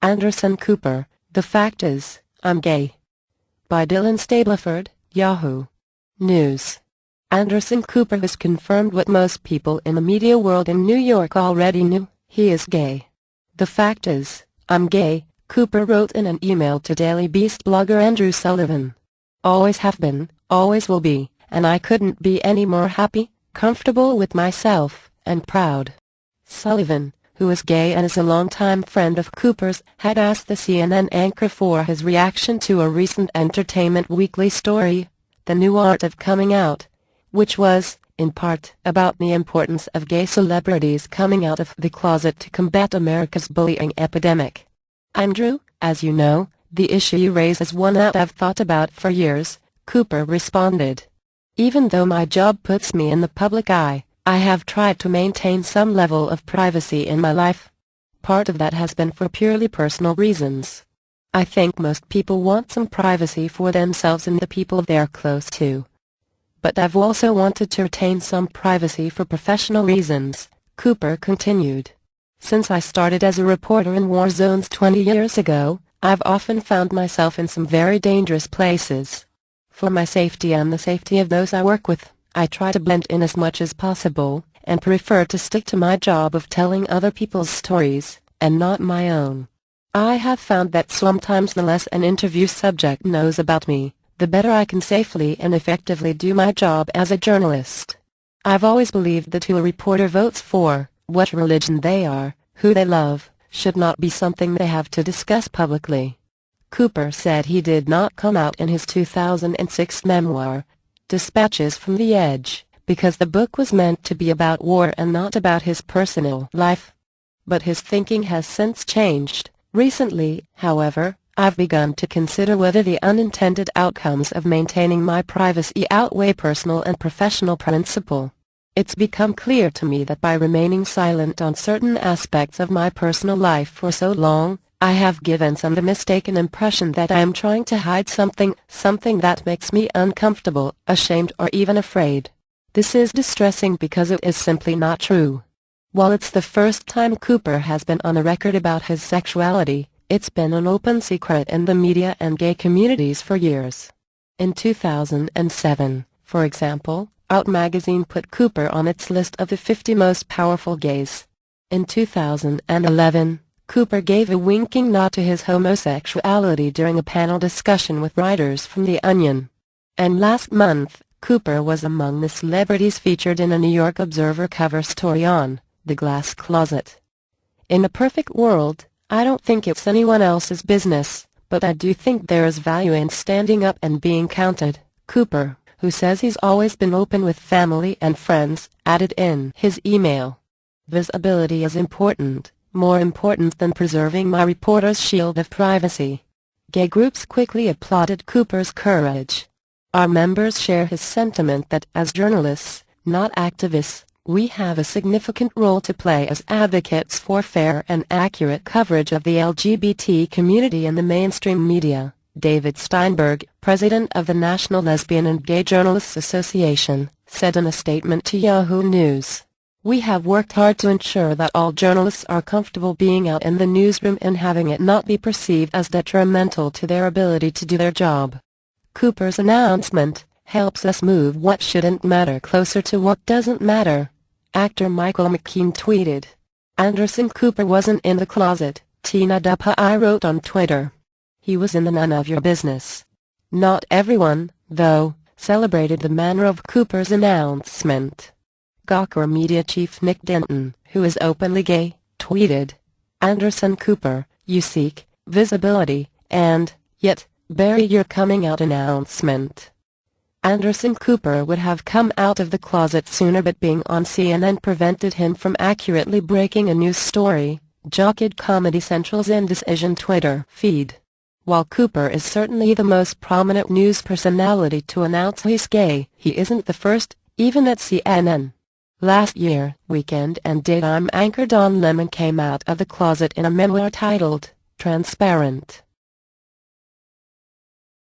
Anderson Cooper, The Fact Is, I'm Gay. By Dylan Stableford, Yahoo News. Anderson Cooper has confirmed what most people in the media world in New York already knew: he is gay. The fact is, I'm gay, Cooper wrote in an email to Daily Beast blogger Andrew Sullivan. Always have been, always will be, and I couldn't be any more happy, comfortable with myself, and proud. Sullivan, who is gay and is a longtime friend of Cooper's, had asked the CNN anchor for his reaction to a recent Entertainment Weekly story, The New Art of Coming Out, which was, in part, about the importance of gay celebrities coming out of the closet to combat America's bullying epidemic. Andrew, as you know, the issue you raise is one that I've thought about for years, Cooper responded. Even though my job puts me in the public eye, I have tried to maintain some level of privacy in my life. Part of that has been for purely personal reasons. I think most people want some privacy for themselves and the people they're close to. But I've also wanted to retain some privacy for professional reasons, Cooper continued. Since I started as a reporter in war zones 20 years ago, I've often found myself in some very dangerous places. For my safety and the safety of those I work with, I try to blend in as much as possible, and prefer to stick to my job of telling other people's stories, and not my own. I have found that sometimes the less an interview subject knows about me, the better I can safely and effectively do my job as a journalist. I've always believed that who a reporter votes for, what religion they are, who they love, should not be something they have to discuss publicly. Cooper said he did not come out in his 2006 memoir, Dispatches from the Edge, because the book was meant to be about war and not about his personal life. But his thinking has since changed. Recently, however, I've begun to consider whether the unintended outcomes of maintaining my privacy outweigh personal and professional principle. It's become clear to me that by remaining silent on certain aspects of my personal life for so long, I have given some the mistaken impression that I am trying to hide something that makes me uncomfortable, ashamed, or even afraid. This is distressing because it is simply not true. While it's the first time Cooper has been on the record about his sexuality, it's been an open secret in the media and gay communities for years. In 2007, for example, Out magazine put Cooper on its list of the 50 most powerful gays. In 2011, Cooper gave a winking nod to his homosexuality during a panel discussion with writers from The Onion. And last month, Cooper was among the celebrities featured in a New York Observer cover story on The Glass Closet. In a perfect world, I don't think it's anyone else's business, but I do think there is value in standing up and being counted, Cooper, who says he's always been open with family and friends, added in his email. Visibility is important. More important than preserving my reporter's shield of privacy. Gay groups quickly applauded Cooper's courage. Our members share his sentiment that as journalists, not activists, we have a significant role to play as advocates for fair and accurate coverage of the LGBT community in the mainstream media. David Steinberg, president of the National Lesbian and Gay Journalists Association, said in a statement to Yahoo News. We have worked hard to ensure that all journalists are comfortable being out in the newsroom and having it not be perceived as detrimental to their ability to do their job. Cooper's announcement helps us move what shouldn't matter closer to what doesn't matter. Actor Michael McKean tweeted. Anderson Cooper wasn't in the closet, Tina Dupai wrote on Twitter. He was in the none of your business. Not everyone, though, celebrated the manner of Cooper's announcement. Gawker Media chief Nick Denton, who is openly gay, tweeted, Anderson Cooper, you seek visibility, and, yet, bury your coming out announcement. Anderson Cooper would have come out of the closet sooner, but being on CNN prevented him from accurately breaking a news story, jockeyed Comedy Central's Indecision Twitter feed. While Cooper is certainly the most prominent news personality to announce he's gay, he isn't the first, even at CNN. Last year, Weekend and Daytime anchor Don Lemon came out of the closet in a memoir titled, Transparent.